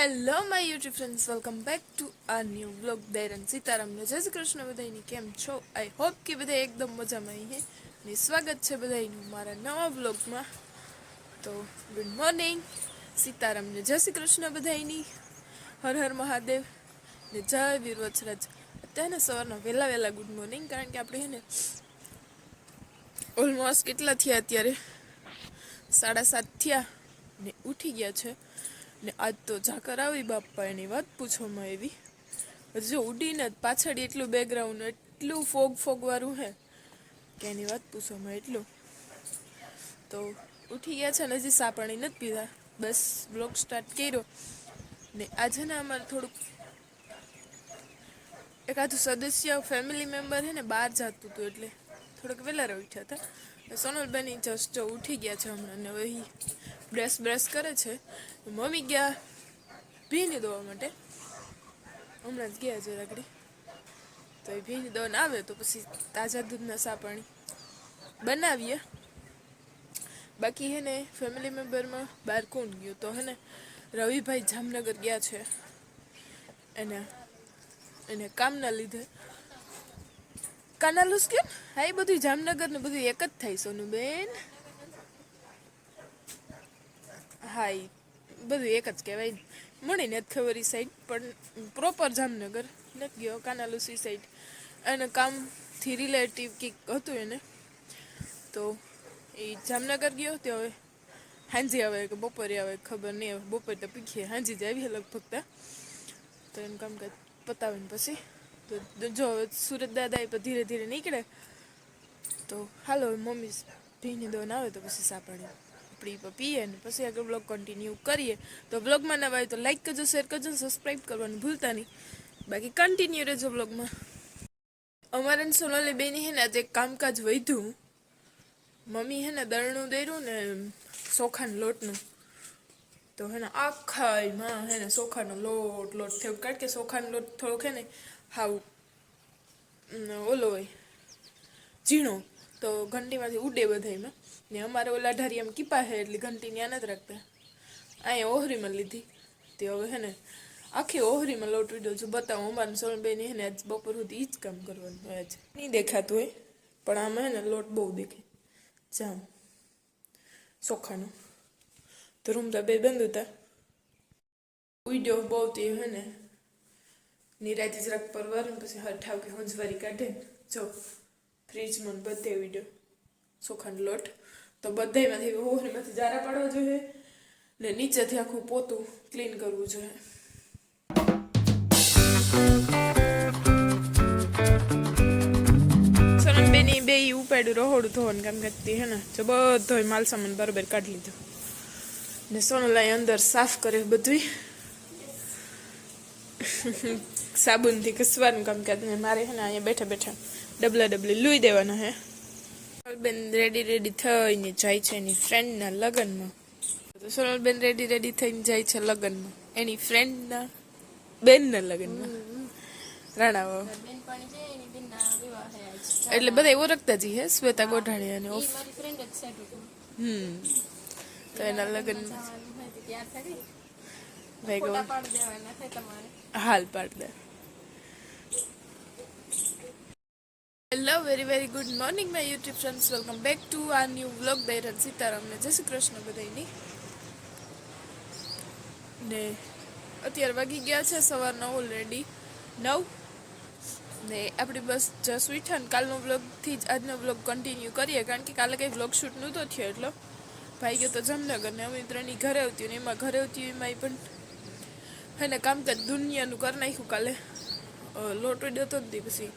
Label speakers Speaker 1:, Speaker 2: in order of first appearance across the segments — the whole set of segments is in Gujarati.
Speaker 1: Hello my YouTube friends, welcome back to આ ન્યૂ વ્લોગ. દૈરન સીતારામને જય શ્રી કૃષ્ણ બધાની. કેમ છો? આઈ હોપ કે બધા એકદમ મજામાં હે ને સ્વાગત છે બધાનું મારા નવા વ્લોગમાં. તો ગુડ મોર્નિંગ, સીતારામને જય શ્રી કૃષ્ણ બધાની, હર હર મહાદેવ ને જય વીર વછરાજ. અત્યારે સવારના વહેલા વહેલા ગુડ મોર્નિંગ, કારણ કે આપણે હે ને ઓલમોસ્ટ કેટલા થયા અત્યારે 7:30 થયા ને ઉઠી ગયા છે. ને આજ તો ઝાકર આવી બાપા, એની વાત પૂછવામાં એવી. જો ઉડીને પાછળ એટલું બેકગ્રાઉન્ડ એટલું ફોગ વાળું હે કે એની વાત પૂછવામાં એટલું. તો ઉઠી ગયા છે ને હજી સા પાણી નથી પીધા, બસ બ્લોગ સ્ટાર્ટ કર્યો. ને આજે ને અમારે થોડુંક એકાદું સદસ્ય ફેમિલી મેમ્બર હે ને બહાર જતું હતું, એટલે થોડોક વહેલા ઉઠ્યા હતા. સોનલબેન જસ્ટ ઉઠી ગયા છે હમણાં, ને વહી બ્રશ કરે છે. મમ્મી ગયા ભીની દોવા માટે, હમણાં જ ગયા છે રાગડી. તો એ ભીની દોને આવે તો પછી તાજા દૂધના સા પાણી બનાવીએ. બાકી હે ને ફેમિલી મેમ્બરમાં બહાર કોણ ગયું? તો હે ને રવિભાઈ જામનગર ગયા છે એને કામના લીધે. કાનાલુસ કેમ? હા, એ બધું જામનગર ને બધું એક જ થાય સોનુબેન. હા, એ બધું એક જ કહેવાય. મળીને જ ખબર એ સાઈડ, પણ પ્રોપર જામનગર નથી ગયો, કાનાલુસી સાઈડ. એને કામથી રિલેટિવ કંઈક હતું એને, તો એ જામનગર ગયો. તે હવે હાંજી આવે કે બપોરે આવે ખબર નહીં, આવે બપોરે તો પીખીએ હાંજી જ આવીએ લગભગ. તો એનું કામકાજ પતાવે ને પછી તો જો સુરત દાદા એ ધીરે ધીરે નીકળે. તો હાલો મમ્મી ભીની દોને આવે તો પછી સા પાણી આપણી પીએ ને પછી આગળ બ્લોગ કન્ટિન્યુ કરીએ. તો બ્લોગમાં નવા હોય તો લાઈક કરજો, શેર કરજો, સબસ્ક્રાઈબ કરવાનું ભૂલતા નહીં. બાકી કન્ટિન્યુ રહેજો બ્લોગમાં. અમારે સોનાલી બેની હે ને આજે કામકાજ વધ્યું. મમ્મી હે ને દળનું દર્યું ને ચોખાના લોટનું. તો હે ને આખા એમાં હે ને ચોખાનો લોટ થયો, કારણ કે ચોખાનો લોટ થોડોક હે ને હાવ ઓલો હોય ઝીણો, તો ઘંટીમાંથી ઉડે બધામાં. ને અમારે ઓલા ઢારિયામાં કીપા હે એટલે ઘંટી ત્યાં નથી રાખતા, અહીંયા ઓહરીમાં લીધી. તે હવે હે ને આખી ઓહરીમાં લોટ વીડો છું. બતાવું અમારે સોનલબેન હે ને આજ બપોર સુધી એ જ કામ કરવાનું હોય. આજ નહીં દેખાતું હોય પણ આમાં હે ને લોટ બહુ દેખાય જામ ચોખાનો. તો રૂમ તો બે બંધ હતા. ઉડ્યો બહુ તે હે ને નિરાજી જરાક પરવાર ને પછી ઠાવ કે હંજવારી કાઢે. જો ફ્રીજમાં બધે ઉડ્યો ચોખાનો લોટ. તો બધામાંથી ઓહરીમાંથી જારા પાડવા જોઈએ ને નીચેથી આખું પોતું ક્લીન કરવું જોઈએ. સોનમબેની બે ઉપાડ્યું રહોડું ધોવાનું કામ કરતી હે ને, જો બધો માલ સામાન બરોબર કાઢી લીધો. ને સોનલાઈ અંદર સાફ કરે બધું સાબુનથી ઘસવાનું કામ કરે. મારે હે ને અહીંયા બેઠા બેઠા ડબલી લૂઈ દેવાના હે. બેન રેડી થઈને જાય છે એની ફ્રેન્ડના લગ્નમાં. તો સોનલબેન રેડી થઈને જાય છે લગ્નમાં, એની ફ્રેન્ડના બેનના લગ્નમાં. રાણાવા એટલે બધા ઓળખતા જ હે, શ્વેતા ગોઢાણી અને ઓફ. તો એના લગ્નમાં હાલ પાડ દે. Hello, very good morning my YouTube friends, welcome back to આ ન્યૂ વ્લોગ. દૈરન સીતારામને જય શ્રી કૃષ્ણ બધાની. ને અત્યારે વાગી ગયા છે સવારના ઓલરેડી 9 ને આપણી બસ જસ ઉઠ્યા ને કાલનો વ્લોગથી જ આજનો વ્લોગ કન્ટિન્યુ કરીએ, કારણ કે કાલે કંઈ વ્લોગ શૂટ નહોતો થયો. એટલો ભાઈ ગયો તો જામનગર ને અમે ત્રણની ઘરે આવતી ને એમાં ઘરે આવતી એમાં પણ હે ને કામકાજ દુનિયાનું કરી નાખ્યું. કાલે લોટ ઉડ્યો હતો ને પછી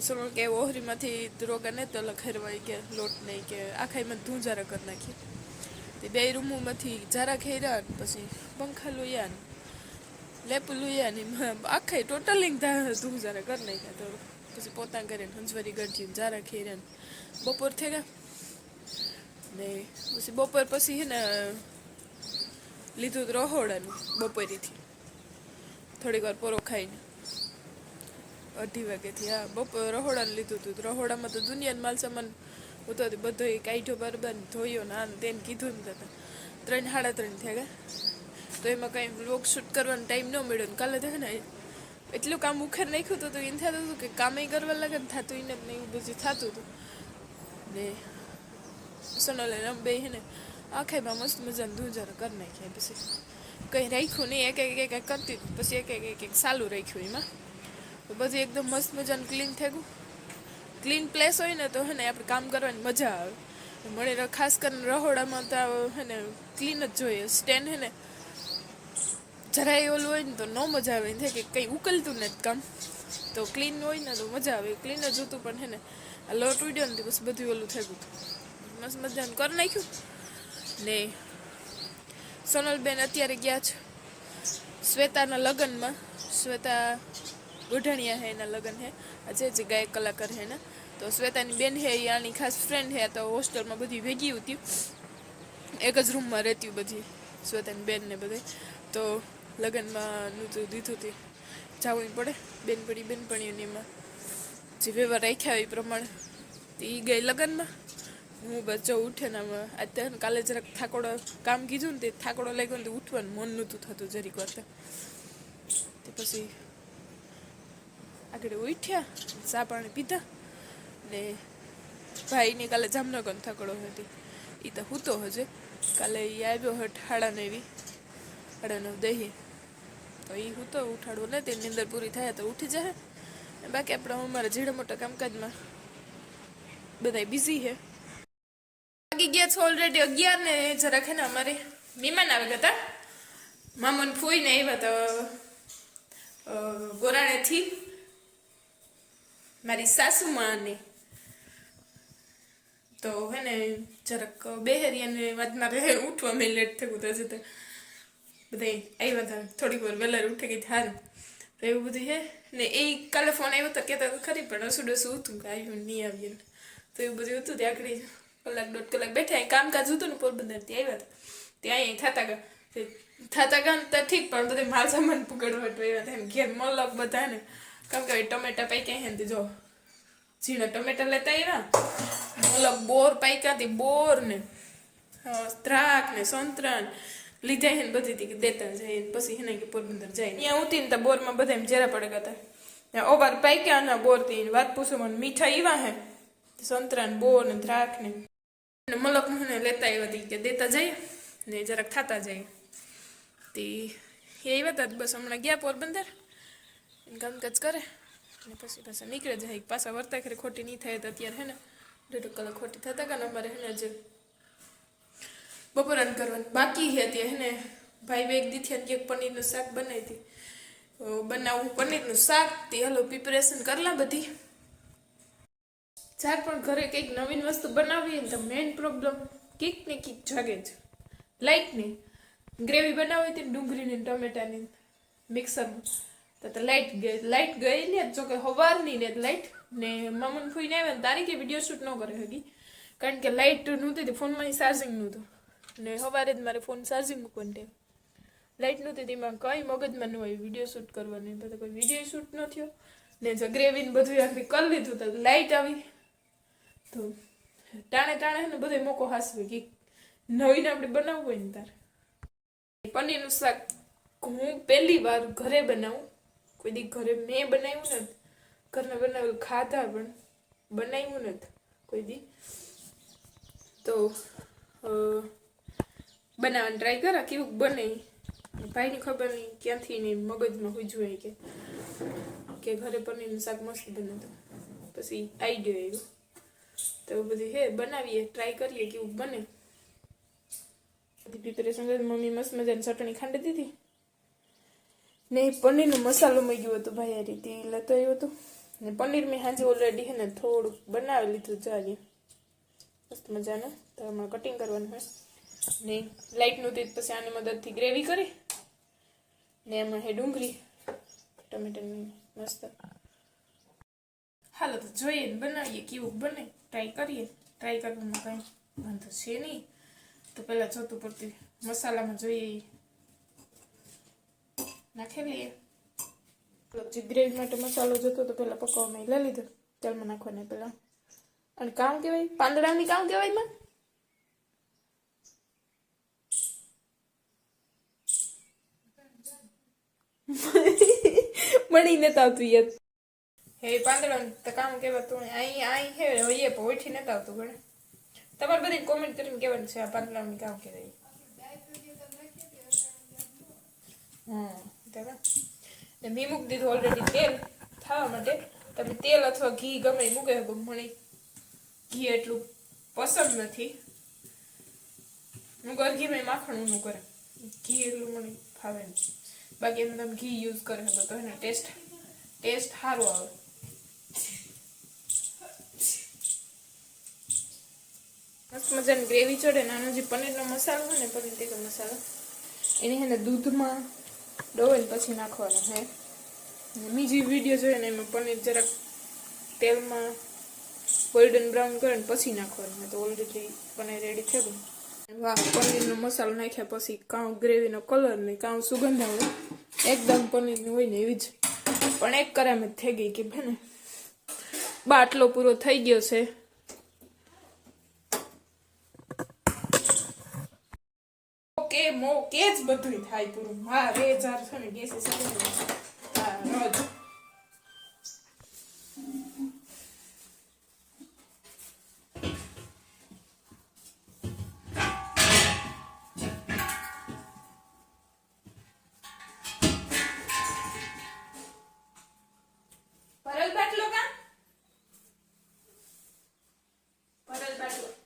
Speaker 1: સોનલ કે ઓહરીમાંથી રોગા નહીં તો લખેરવાય કે લોટ નહીં કે આખાઈમાં ધૂંજારા કરી નાખી. તે બે રૂમોમાંથી જારા ખેર્યા ને પછી પંખા લોયા ને લેપુ લોયા ને આખાઈ ટોટલિંગ ધૂંજારા કરી નાખ્યા. તો પછી પોતા કરીને હંજવારી ગઢી જારા ખેર્યા ને બપોર થઈ ગયા ને પછી બપોર પછી હે ને લીધું રહોડાનું બપોરીથી થોડીક વાર પોરો ખાઈને 2:30 વાગ્યાથી. હા, બપોર રહોડાને લીધું હતું. રહોડામાં તો દુનિયાનો માલ સામાન હતો, બધો એ કાઢ્યો બરાબર ધોયો ને આને તેને કીધું ને 3 સાડા 3 થયા ગયા. તો તો એમાં કંઈ વ્લોગ શૂટ કરવાનો ટાઈમ ન મળ્યો ને કાલે તો હે ને એટલું કામ ઉખેર નાખ્યું હતું તો એને થતું હતું કે કામે કરવા લાગે ને થતું એને જ એવું બધું થતું હતું ને સોનલે બે હે ને આખાઈમાં મસ્ત મજાનું ધૂંઝારો કરી નાખ્યા પછી કંઈ રાખ્યું નહીં એક એક કરતી પછી એક સાલું રાખ્યું એમાં તો બધું એકદમ મસ્ત મજાનું ક્લીન થઈ ગયું ક્લીન પ્લેસ હોય ને તો હે ને આપણે કામ કરવાની મજા આવે મને ખાસ કરીને રહોડામાં તો હે ને ક્લીન જ જોઈએ સ્ટેન્ડ હે ને જરાય ઓલું હોય ને તો ન મજા આવે ને કે કંઈ ઉકલતું નથી કામ તો ક્લીન હોય ને તો મજા આવે ક્લીન જ હતું પણ હે ને આ લોટ ઉડ્યો ને બસ બધું ઓલું થઈ ગયું મસ્ત મજાનું કરી નાખ્યું ને સોનલબેન અત્યારે ગયા છે શ્વેતાના લગ્નમાં શ્વેતા ગોઢાણીયા હે એના લગ્ન હે આજે જે ગાયક કલાકાર હે ને તો શ્વેતાની બેન હે એ આની ખાસ ફ્રેન્ડ હે તો હોસ્ટેલમાં બધી ભેગી હતી એક જ રૂમમાં રહેતી બધી શ્વેતાની બેન ને બધે તો લગ્નમાં નહોતું દીધું હતી જવું પડે બેનપણીઓને એમાં જે વ્યવહાર રાખ્યા એ પ્રમાણે એ ગઈ લગ્નમાં હું બચ્ચો ઉઠે ને અત્યારે કાલે જરાક થાકોડો કામ કીધું ને તે થાકોડો લાગ્યો ને તો ઉઠવાનું મન નહોતું થતું જરીક વાર તે પછી આગળ ઉઠ્યા ચા પાણી પીધા ને ભાઈની કાલે જામનગર થાકોડો હતી એ તો હૂતો હજે કાલે એ આવ્યો હટ 8:30 દહી તો એ હૂતો ઉઠાડવો ને તેની અંદર પૂરી થાય તો ઉઠી જાય બાકી આપણે અમારા ઝીણા મોટા કામકાજમાં બધા બિઝી છે વાગી ગયા છે ઓલરેડી 11 ને જરાક હે ને અમારે મહેમાન આવી ગયા હતા મામન ફૂઈને આવ્યા તો ગોરાણેથી મારી સાસુમાં ને તો હે ને જરાક બેહરિયાને વાતમાં રહે ઉઠવા મેં લેટ થયું તો જતા બધા આવ્યા હતા થોડીક વાર વહેલા ઉઠી ગઈ સારું તો એવું બધું હે ને એ કાલે ફોન આવ્યો તો કહેતા ખરી પણ રસું હતું કે આવ્યું નહીં આવીએ તો એવું બધું હતું ત્યાં આગળ કલાક 1.5 કલાક બેઠા કામકાજ હતું ને પોરબંદરથી આવ્યા હતા ત્યાં અહીંયા થતા ગયા તો ઠીક પણ બધે માલ સામાન પકડવા આવ્યા હતા ઘેર મલક બધા ને કેમ કે ટમેટા પાક્યા હે ને જો ઝીણા ટમેટા લેતા આવ્યા મલક બોર પાક્યા હતી બોર ને દ્રાક ને સંતરા લીધા હે ને બધી હતી દેતા જાય પછી હેને કે પોરબંદર જાય ત્યાં ઉતી ને તો બોરમાં બધા જેરા પડે ગયા હતા ઓવાર પાક્યા ના બોર થી વાત પૂછો મને મીઠા એવા હે સંતરા ને બોર ને દ્રાક ને મલક મને લેતા આવ્યા હતી કે દેતા જાય ને જરાક થતા જાય તે એ આવ્યા હતા બસ હમણાં ગયા પોરબંદર કામકાજ કરે ને પછી પાછા નીકળે જાય પાછા વર્તા ખરે ખોટી નહીં થાય તો અત્યારે હે ને 1.5 કલાક ખોટી થતા કાને અમારે હે ને જે બપોરાન કરવાનું બાકી છે અત્યારે હે ને ભાઈ બેગ દીથી એક પનીરનું શાક બનાવી હતી બનાવું પનીરનું શાક તે હાલો પ્રિપેરેશન કરલા બધી જ્યારે પણ ઘરે કંઈક નવીન વસ્તુ બનાવીએ ને તો મેઇન પ્રોબ્લેમ કંઈક ને કંઈક જાગે છે લાઇટની ગ્રેવી બનાવી હતી ડુંગળીની ટમેટાની મિક્સરમાં તો લાઇટ ગઈ ને જોકે સવારની ને લાઇટ ને મામન ફૂઈને આવ્યા ને તારીખે વિડીયો શૂટ ન કરે હકી કારણ કે લાઇટ નહોતી ફોનમાં ચાર્જિંગ નહોતું ને સવારે જ મારે ફોન ચાર્જિંગ મૂકવાનું ટેવ લાઇટ નહોતી તેમાં કંઈ મગજમાં ન હોય વિડીયો શૂટ કરવાની તો કોઈ વિડીયો શૂટ ન થયો ને જો ગ્રેવીને બધું આખી કરી લીધું તો લાઇટ આવી તો ટાણે ને બધો મોકો હાસવે કે નવીને આપણે બનાવવું હોય ને તારે પનીરનું શાક હું પહેલી વાર ઘરે બનાવું કોઈ દી ઘરે મેં બનાવ્યું નથી ઘરના બનાવેલું ખાધા પણ બનાવ્યું નથી કોઈ દી તો બનાવવાની ટ્રાય કરા કેવું બને ભાઈની ખબર નહીં ક્યાંથી ને મગજમાં હુજવાય કે ઘરે પનીરનું શાક મસ્ત બને તો પછી આઈડિયો આવ્યો તો બધી હે બનાવીએ ટ્રાય કરીએ કેવું બને બધી પ્રિપેરેશન મમ્મી મસ્ત મજાની ચટણી ખાંડી દીધી ને પનીરનો મસાલો મળી ગયો હતો ભાઈ આ રીતે લેતો આવ્યો હતો ને પનીર મેં સાંજે ઓલરેડી હે ને થોડુંક બનાવી લીધું જાજી મસ્ત મજાનું તો હમણાં કટિંગ કરવાનું હોય ને લાઇટનું તે પછી આની મદદથી ગ્રેવી કરી ને એમાં હે ડુંગળી ટમેટાની મસ્ત હાલો તો જોઈએ બનાવીએ કેવું બને ટ્રાય કરીએ ટ્રાય કરવામાં કંઈ વાંધો છે નહીં તો પહેલાં જોતું પડતી મસાલામાં જોઈએ નાખી લઈએ જે ગ્રેવી માટે મસાલો જોતો તો પહેલાં પકવવામાં લઈ લીધો તેલમાં નાખવાને પહેલાં અને કામ કહેવાય પાંદડાની કામ કહેવાય માં મળી નતા આવતું યાર હે પાંદડા તો કામ કેવા તું અહીં હે હોય પોઈઠી નતા આવતું ગણે તમારે બધી કોમેન્ટ કરીને કહેવાનું છે આ પાંદડાનું કામ કહેવાય ને મેં મૂકી દીધું ઓલરેડી તેલ થવા માટે તમે તેલ અથવા ઘી ગમે એ મૂકે મને ઘી એટલું પસંદ નથી હું ઘીમાં માખણ નું કરે ઘી એટલું મને ફાવે નહીં બાકી એમ તમે ઘી યુઝ કરે તો એને ટેસ્ટ સારો આવે મસ્ત મજાની ગ્રેવી ચડે નાનો જે પનીરનો મસાલો હોય ને પનીર ટીકા મસાલો એને એને દૂધમાં ડોઈને પછી નાખવાનો હે બીજી વિડીયો જોઈએ ને એમાં પનીર જરાક તેલમાં ગોલ્ડન બ્રાઉન કરે ને પછી નાખવાનું તો ઓલરેડી પનીર રેડી થઈ ગયું વાહ પનીરનો મસાલો નાખ્યા પછી કાં ગ્રેવીનો કલર નહીં કાં સુગંધ આવે એકદમ પનીરની હોય ને એવી જ પણ એક કરામ જ થઈ ગઈ કે ભાઈ ને બાટલો પૂરો થઈ ગયો છે કે જ બધું થાય પૂરું હા રે જાર છે ને ગેસ હા રોજ પરલ બાટલો કા પરલ બાટલો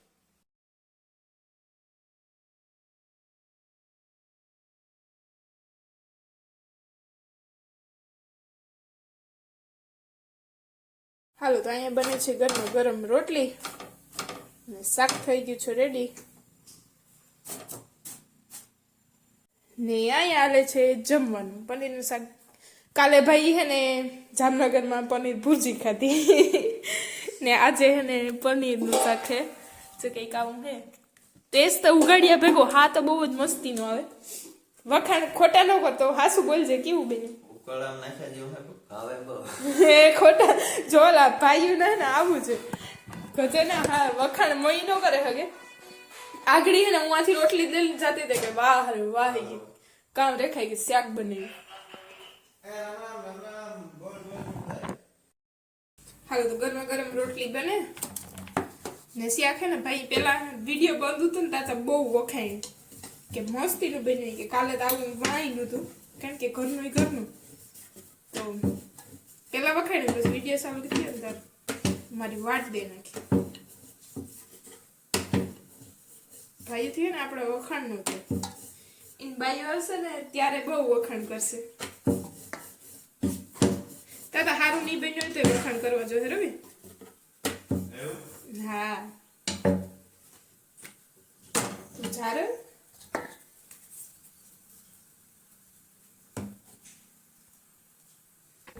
Speaker 1: હાલો તો અહીંયા બને છે ગરમ ગરમ રોટલી ને શાક થઈ ગયું છે રેડી ને અહીંયા હાલે છે જમવાનું પનીરનું શાક કાલે ભાઈ હે ને જામનગરમાં પનીર ભુરજી ખાધી ને આજે હે ને પનીરનું શાક હે જે કંઈક આવું હે ટેસ્ટ તો ઉગાડ્યા ભેગો હા તો બહુ જ મસ્તીનો આવે વખાણ ખોટા ન કરતો હાસુ બોલજે કેવું બેન ખોટા જોલા ભાઈઓ ને આવું છે ગજે ને હા વખાણ મહી ન કરે હગે આગળ હે ને હું આથી રોટલી દે જતી હતી કે વાહ રે વાહ કામ રેખાય કે શાક બનાવ્યું હાલો તો ગરમા ગરમ રોટલી બને ને શાક હે ને ભાઈ પેલા વિડીયો બંધ હતું ને તાતા બહુ વખાય કે મસ્તીનું બન્યું કે કાલે તો આવું વાણી હતું કારણ કે ઘરનું તો પેલા વખાય ને પછી વિડીયો ચાલુ થયો ને મારી વાટ દે નાખી ભાઈ થયું ને આપણે વખાણનું છે એની બાઈ આવશે ને ત્યારે બહુ વખાણ કરશે તાતા હારું નહીં બન્યું તો વખાણ કરવા જોઈએ રવિ હા જારે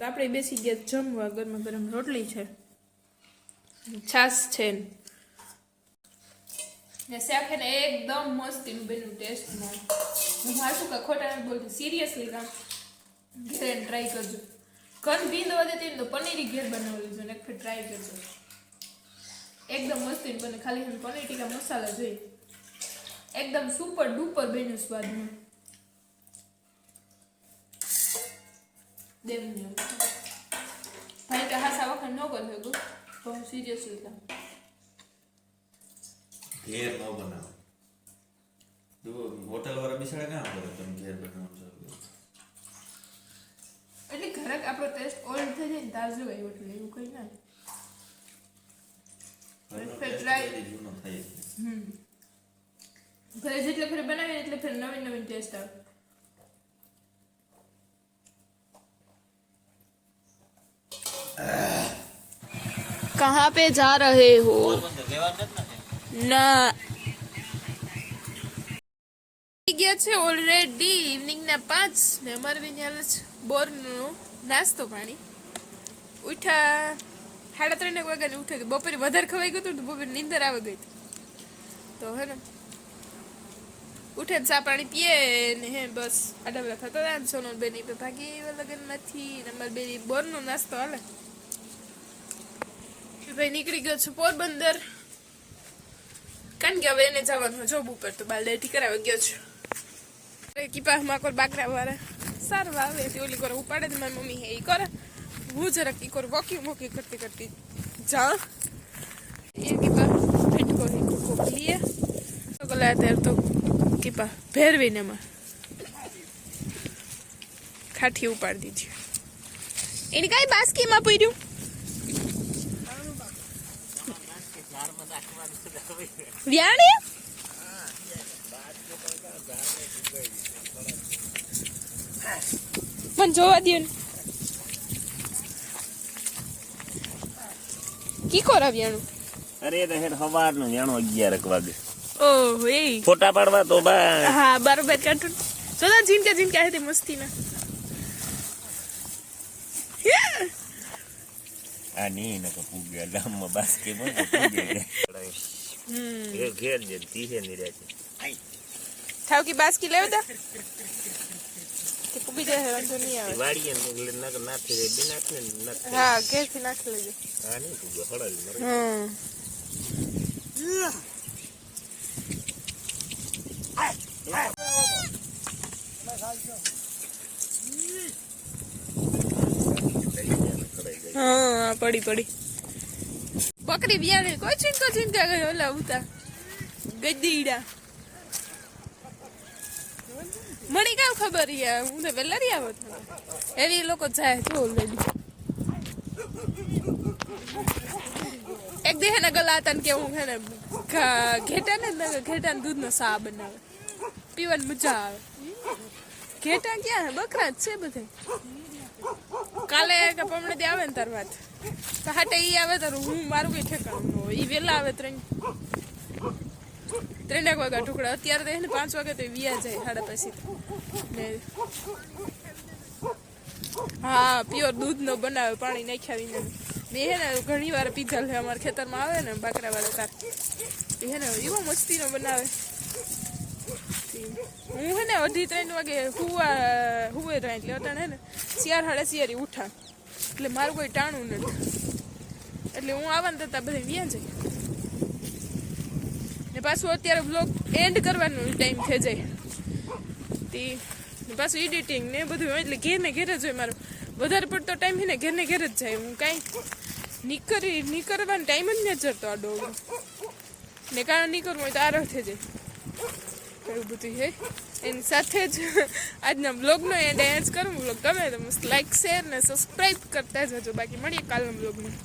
Speaker 1: આપણે બેસી ગયા જમવા ગરમા ગરમ રોટલી છે છાશ છે ને શાક ને એકદમ મસ્તીનું બન્યું ટેસ્ટમાં હું હાસું કે ખોટા બોલતી સિરિયસલી કામ ઘેર ટ્રાય કરજો ઘર ભીંદ વધે તેમ તો પનીરી ઘેર બનાવી લીધું ને એક ફેર ટ્રાય કરજો એકદમ મસ્તીનું બને ખાલી પનીર ટીકા મસાલા જોઈએ એકદમ સુપર ડુપર બન્યું સ્વાદમાં દેવને ભાઈ તો હાસા વખત ન કરી શકું બહુ સિરિયસલી કામ
Speaker 2: ઘેર ન બનાવો હોટલ વાળા બિસાડે કામ કરે તમે ઘેર બનાવો
Speaker 1: એટલે ઘરે આપણો ટેસ્ટ ઓલ્ડ થઈ જાય ને તાર જોવાય એટલે એવું કઈ ના ઘરે જેટલે ફેર બનાવીએ એટલે ફેર નવીન નવીન ટેસ્ટ આવે कहाँ पे जा रहे हो ના ગયા છે ઓલરેડી ઇવનિંગ ના 5 ને અમારે બી હાલે છે બોરનો નાસ્તો પાણી ઉઠ્યા 3:30 વાગ્યાને ઉઠે બપોરે વધારે ખવાઈ ગયું તો બપોરે નીંદર આવી ગઈ તો હે ને ઉઠે ચા પાણી પીએ ને હે બસ આડા થતા હતા સોનલ બેની પે ભાગી લગન નથી અમારે બેની બોરનો નાસ્તો હાલે ભાઈ નીકળી ગયો છું પોરબંદર કારણ કે હવે એને જવાનું જોબ ઉપર તો બાલ ડેટી કરાવી ગયો છું કીપા માં કોઈ બાકરા વાળા સારું આવે તે ઓલી કરે ઉપાડે તો મારી મમ્મી હે ઈ કરે હું જરાક ઈ કર વોકી કરતી જા ये कीपा फिट को लिए तो गला तेर तो कीपा फेरवी ने में खाठी उपाड़ दीजिए एनी काई बास्की में पड्યું વ્યાણી પણ જોવા દે ને કી કોરા વ્યાણું
Speaker 3: અરે તો હેડ સવારનું 11 વાગે
Speaker 1: ઓહો એ
Speaker 3: ફોટા પાડવા તો બા
Speaker 1: હા બરોબર કાઢું જોતા જીનકા હે તે મસ્તી ના
Speaker 3: આ ની ન કે પૂગ્યા ગામમાં બાસ્કેટબોલ પૂગ્યા એ ઘેર જે તીહે ની રહેતી
Speaker 1: થાવ કી બાસ્કી લેવ દા તે પૂગી જાય વાંધો નહીં આવે
Speaker 3: વાડીએ ને નક નાખી દે બિના ને નક
Speaker 1: હા ઘેર થી નાખી લેજો
Speaker 3: આ નહીં પૂગ્યો હળાવી મરે
Speaker 1: હા પડી બકરી બિયાને કોઈ ચિંતા ગયો ઓલા ઉતા ગદીડા મને કામ ખબર યાર હું તો વેલારી આવત એવી લોકો જાય તો ઓલરેડી એક દે હેને ગલાતા ને કે હું હેને ઘેટા ને દૂધનો સા બનાવે પીવાની મજા આવે ઘેટા ક્યાં હે બકરા જ છે બધે કાલે કે પમણે દે આવે ને તાર વાત તો હાટે ઈ આવે તાર હું મારું કઈ ઠેકાણું ન હોય ઈ વેલા આવે 3 વાગ્યા ટુકડા અત્યારે તો એને 5 વાગે તો વિયા જાય સાડા પછી ને હા પ્યોર દૂધ નો બનાવે પાણી નાખ્યા વિના મેં હે ને ઘણી વાર પીધા લે અમારા ખેતરમાં આવે ને બાકરા વાળા તાર હે ને એવો મસ્તી નો બનાવે હું હે ને 2:30 વાગે હુવે રહે એટલે અટાણે હે ને 4:30 ઉઠા એટલે મારું કોઈ ટાણું નથી એટલે હું આવવાનું થતા બધા વ્યા જાય ને પાછું અત્યારે બ્લોગ એન્ડ કરવાનો ટાઈમ થઈ જાય તે પાછું એડિટિંગ ને બધું એટલે ઘેર જ હોય મારો વધારે પડતો ટાઈમ છે ને ઘેર જ જાય હું કાંઈ નીકળવાનો ટાઈમ જ નથી જતો આ ડોગ ને કારણ નીકળવું હોય તો આરો થઈ જાય એવું બધું છે એની સાથે જ આજના બ્લોગનો એન્ડ કરું બ્લોગ ગમે તો મસ્ત લાઈક શેર ને સબસ્ક્રાઈબ કરતા જજો બાકી મળીએ કાલના બ્લોગમાં